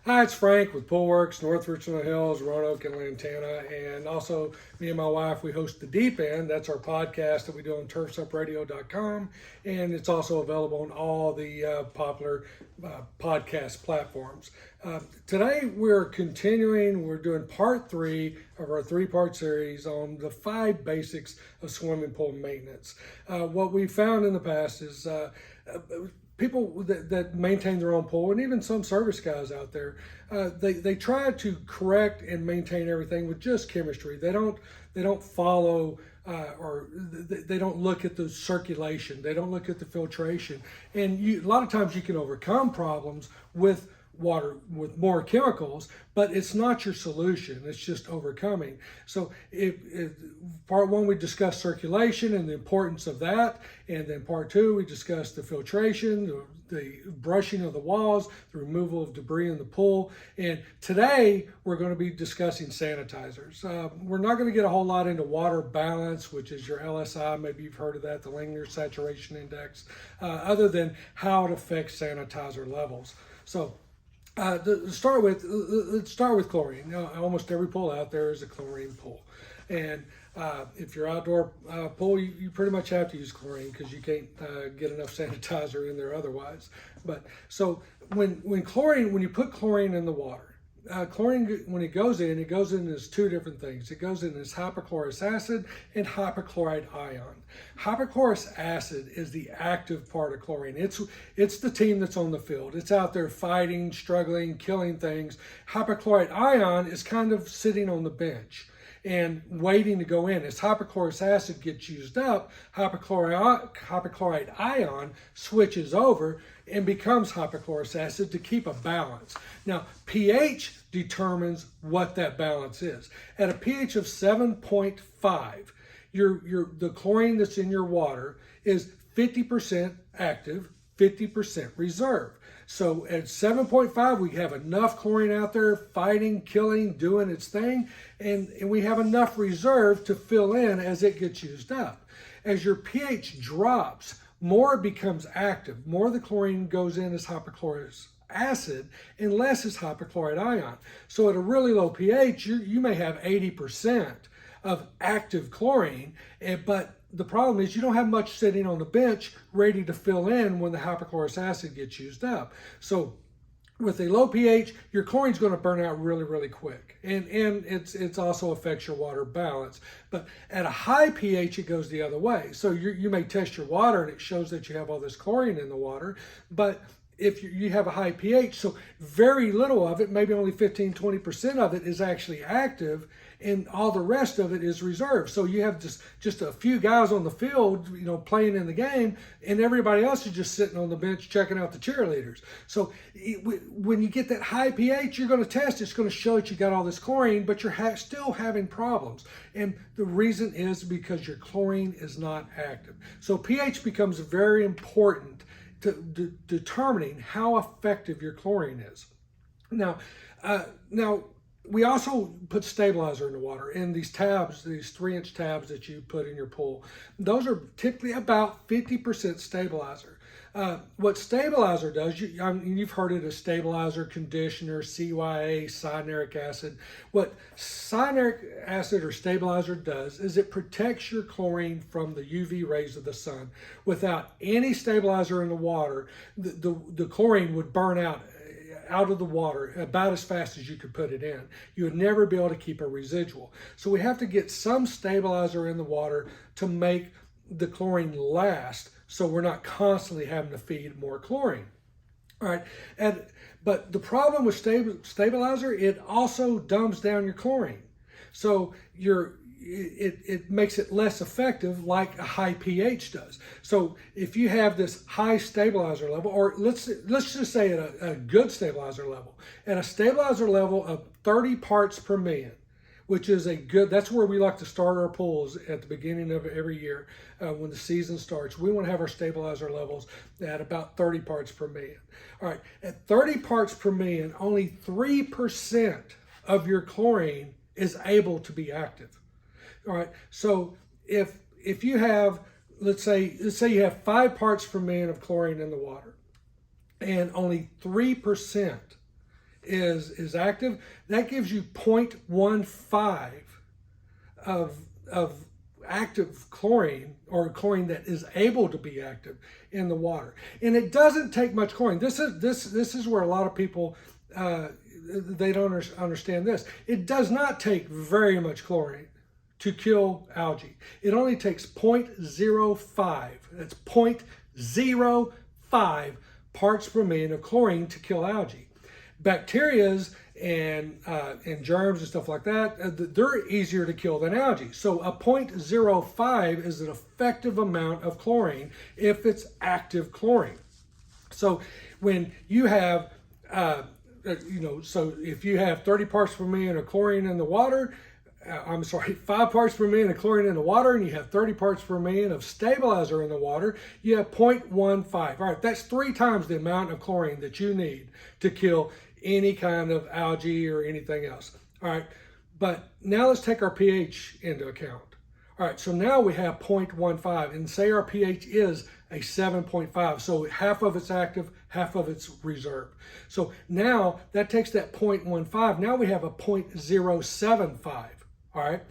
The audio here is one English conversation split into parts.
Hi, it's Frank with Pool Works, North Richland Hills, Roanoke, and Lantana. And also, me and my wife, we host The Deep End. That's our podcast that we do on turfsupradio.com. And it's also available on all the popular podcast platforms. Today, we're continuing, we're doing part 3 of our 3-part series on the 5 basics of swimming pool maintenance. What we found in the past is people that maintain their own pool, and even some service guys out there, they try to correct and maintain everything with just chemistry. They don't follow or they don't look at the circulation. They don't look at the filtration. And a lot of times you can overcome problems with water with more chemicals, but it's not your solution. It's just overcoming. So part 1, we discussed circulation and the importance of that. And then part 2, we discussed the filtration, the brushing of the walls, the removal of debris in the pool. And today we're going to be discussing sanitizers. We're not going to get a whole lot into water balance, which is your LSI. Maybe you've heard of that, the Linear Saturation Index, other than how it affects sanitizer levels. So let's start with chlorine. Now, almost every pool out there is a chlorine pool, and if you're outdoor pool, you pretty much have to use chlorine because you can't get enough sanitizer in there otherwise. But so when you put chlorine in the water, chlorine, when it goes in as 2 different things. It goes in as hypochlorous acid and hypochlorite ion. Hypochlorous acid is the active part of chlorine. It's the team that's on the field. It's out there fighting, struggling, killing things. Hypochlorite ion is kind of sitting on the bench and waiting to go in. As hypochlorous acid gets used up, hypochlorite ion switches over and becomes hypochlorous acid to keep a balance. Now, pH determines what that balance is. At a pH of 7.5, the chlorine that's in your water is 50% active, 50% reserve. So at 7.5, we have enough chlorine out there fighting, killing, doing its thing, and we have enough reserve to fill in as it gets used up. As your pH drops, more becomes active. More of the chlorine goes in as hypochlorous acid and less as hypochlorite ion. So at a really low pH, you may have 80% of active chlorine, but the problem is you don't have much sitting on the bench ready to fill in when the hypochlorous acid gets used up. So with a low pH, your chlorine's going to burn out really, really quick. And it's also affects your water balance. But at a high pH, it goes the other way. So you may test your water and it shows that you have all this chlorine in the water, but if you have a high pH, so very little of it, maybe only 15-20% of it is actually active, and all the rest of it is reserved. So you have just a few guys on the field, playing in the game, and everybody else is just sitting on the bench checking out the cheerleaders. So when you get that high pH, you're going to test. It's going to show that you got all this chlorine, but you're still having problems. And the reason is because your chlorine is not active. So pH becomes very important to determining how effective your chlorine is. Now, we also put stabilizer in the water, and these tabs, these 3-inch tabs that you put in your pool, those are typically about 50% stabilizer. What stabilizer does, you've heard it as stabilizer, conditioner, CYA, cyanuric acid. What cyanuric acid or stabilizer does is it protects your chlorine from the UV rays of the sun. Without any stabilizer in the water, the chlorine would burn out of the water about as fast as you could put it in. You would never be able to keep a residual. So we have to get some stabilizer in the water to make the chlorine last, so we're not constantly having to feed more chlorine. All right, but the problem with stabilizer, it also dumbs down your chlorine. So it makes it less effective like a high pH does. So if you have this high stabilizer level, or let's just say at a good stabilizer level, at a stabilizer level of 30 parts per million, which is that's where we like to start our pools at the beginning of every year when the season starts. We want to have our stabilizer levels at about 30 parts per million. All right, at 30 parts per million, only 3% of your chlorine is able to be active. All right, so if you have, let's say you have 5 parts per million of chlorine in the water, and only 3% is active, that gives you 0.15 of active chlorine, or chlorine that is able to be active in the water. And it doesn't take much chlorine. This is where a lot of people they don't understand this. It does not take very much chlorine to kill algae. It only takes 0.05. That's 0.05 parts per million of chlorine to kill algae. Bacterias and germs and stuff like that, they're easier to kill than algae. So a 0.05 is an effective amount of chlorine if it's active chlorine. So when you have, so if you have 30 parts per million of chlorine in the water, 5 parts per million of chlorine in the water, and you have 30 parts per million of stabilizer in the water, you have 0.15. All right, that's 3 times the amount of chlorine that you need to kill any kind of algae or anything else. All right, but now let's take our pH into account. All right, so now we have 0.15, and say our pH is a 7.5. So half of it's active, half of it's reserved. So now that takes that 0.15. Now we have a 0.075. All right,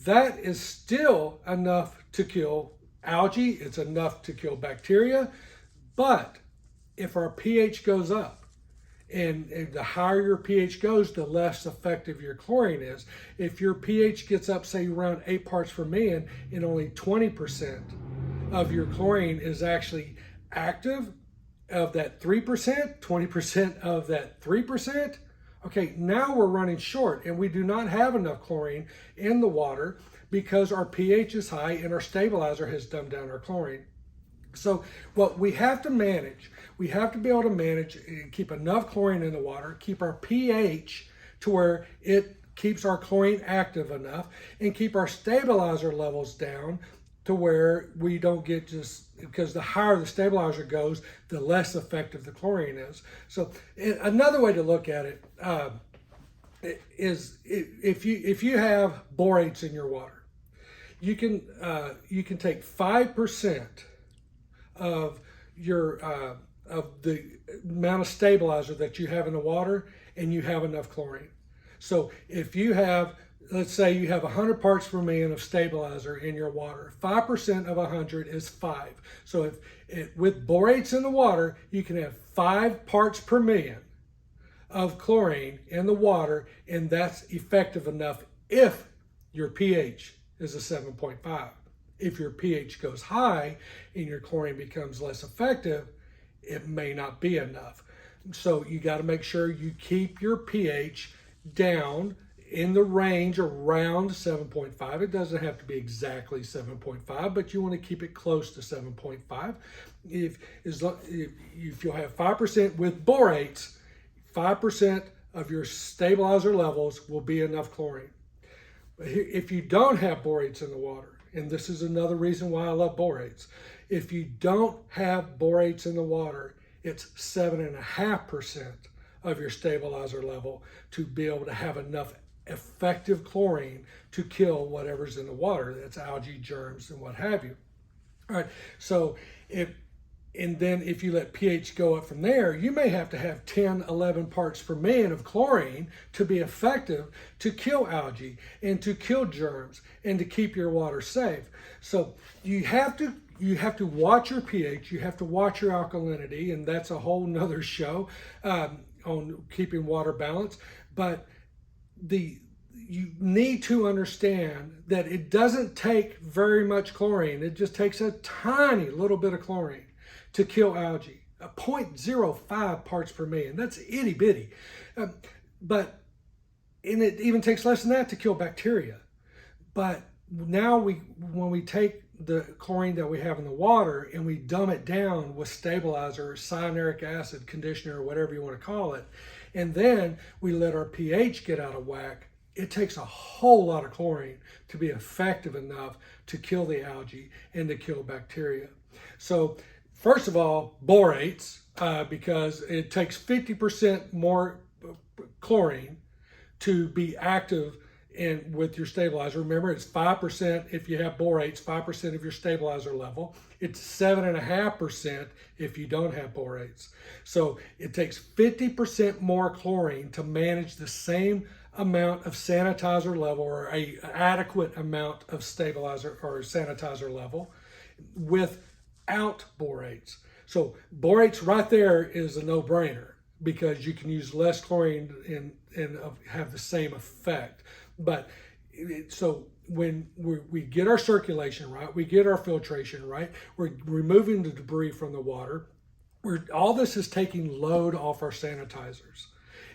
that is still enough to kill algae. It's enough to kill bacteria. But if our pH goes up, and the higher your pH goes, the less effective your chlorine is. If your pH gets up, say around 8 parts per million, and only 20% of your chlorine is actually active, of that 3%, 20% of that 3%, okay, now we're running short, and we do not have enough chlorine in the water because our pH is high and our stabilizer has dumbed down our chlorine. So what we have to manage, we have to be able to manage and keep enough chlorine in the water, keep our pH to where it keeps our chlorine active enough, and keep our stabilizer levels down to where we don't get because the higher the stabilizer goes, the less effective the chlorine is. So another way to look at it is if you have borates in your water, you can take 5% of your of the amount of stabilizer that you have in the water, and you have enough chlorine. So if you have, let's say you have 100 parts per million of stabilizer in your water, 5% of 100 is 5. So with borates in the water, you can have 5 parts per million of chlorine in the water, and that's effective enough if your pH is a 7.5. If your pH goes high and your chlorine becomes less effective, it may not be enough. So you got to make sure you keep your pH down in the range around 7.5. It doesn't have to be exactly 7.5, but you want to keep it close to 7.5. If you'll have 5% with borates, 5% of your stabilizer levels will be enough chlorine. If you don't have borates in the water, and this is another reason why I love borates, if you don't have borates in the water, it's 7.5% of your stabilizer level to be able to have enough effective chlorine to kill whatever's in the water. That's algae, germs, and what have you. All right, so then if you let pH go up from there, you may have to have 10, 11 parts per million of chlorine to be effective to kill algae and to kill germs and to keep your water safe. So you have to watch your pH, you have to watch your alkalinity, and that's a whole nother show on keeping water balanced. But you need to understand that it doesn't take very much chlorine. It just takes a tiny little bit of chlorine to kill algae, a 0.05 parts per million. That's itty bitty. And it even takes less than that to kill bacteria. But now when we take the chlorine that we have in the water and we dumb it down with stabilizer, cyanuric acid, conditioner, whatever you want to call it, and then we let our pH get out of whack, it takes a whole lot of chlorine to be effective enough to kill the algae and to kill bacteria. So first of all, borates, because it takes 50% more chlorine to be active and with your stabilizer. Remember, it's 5% if you have borates, 5% of your stabilizer level. It's 7.5% if you don't have borates. So it takes 50% more chlorine to manage the same amount of sanitizer level, or a adequate amount of stabilizer or sanitizer level, without borates. So borates right there is a no-brainer, because you can use less chlorine and have the same effect. But so when we get our circulation right, we get our filtration right, we're removing the debris from the water, all this is taking load off our sanitizers.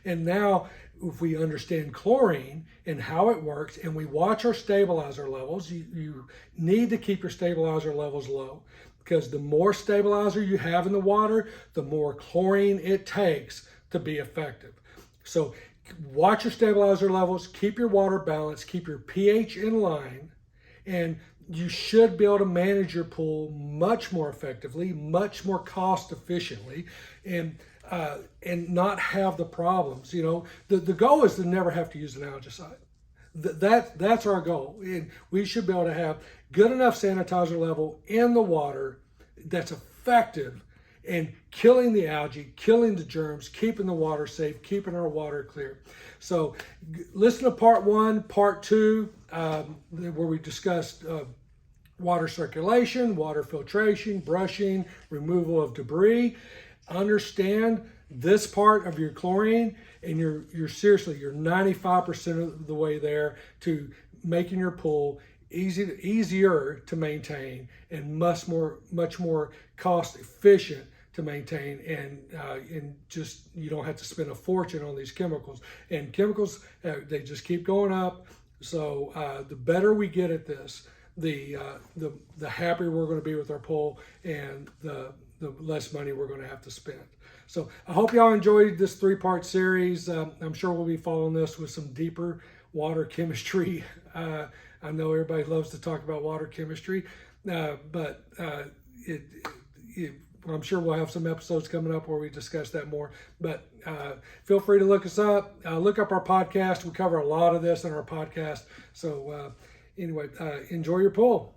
And now, if we understand chlorine and how it works, and we watch our stabilizer levels, you need to keep your stabilizer levels low, because the more stabilizer you have in the water, the more chlorine it takes to be effective. So watch your stabilizer levels, keep your water balanced, keep your pH in line, and you should be able to manage your pool much more effectively, much more cost efficiently, and not have the problems. You know, the goal is to never have to use an algicide. That's our goal. And we should be able to have good enough sanitizer level in the water that's effective in killing the algae, killing the germs, keeping the water safe, keeping our water clear. So listen to part 1, part 2, where we discussed water circulation, water filtration, brushing, removal of debris. Understand this part of your chlorine, and you're seriously, you're 95% of the way there to making your pool easier to maintain, and much more cost efficient to maintain, and just, you don't have to spend a fortune on these chemicals. And chemicals, they just keep going up. So the better we get at this, the happier we're going to be with our pool, and the less money we're going to have to spend. So I hope y'all enjoyed this 3-part series. I'm sure we'll be following this with some deeper water chemistry. I know everybody loves to talk about water chemistry, but I'm sure we'll have some episodes coming up where we discuss that more. But feel free to look us up. Look up our podcast. We cover a lot of this in our podcast. So anyway, enjoy your pool.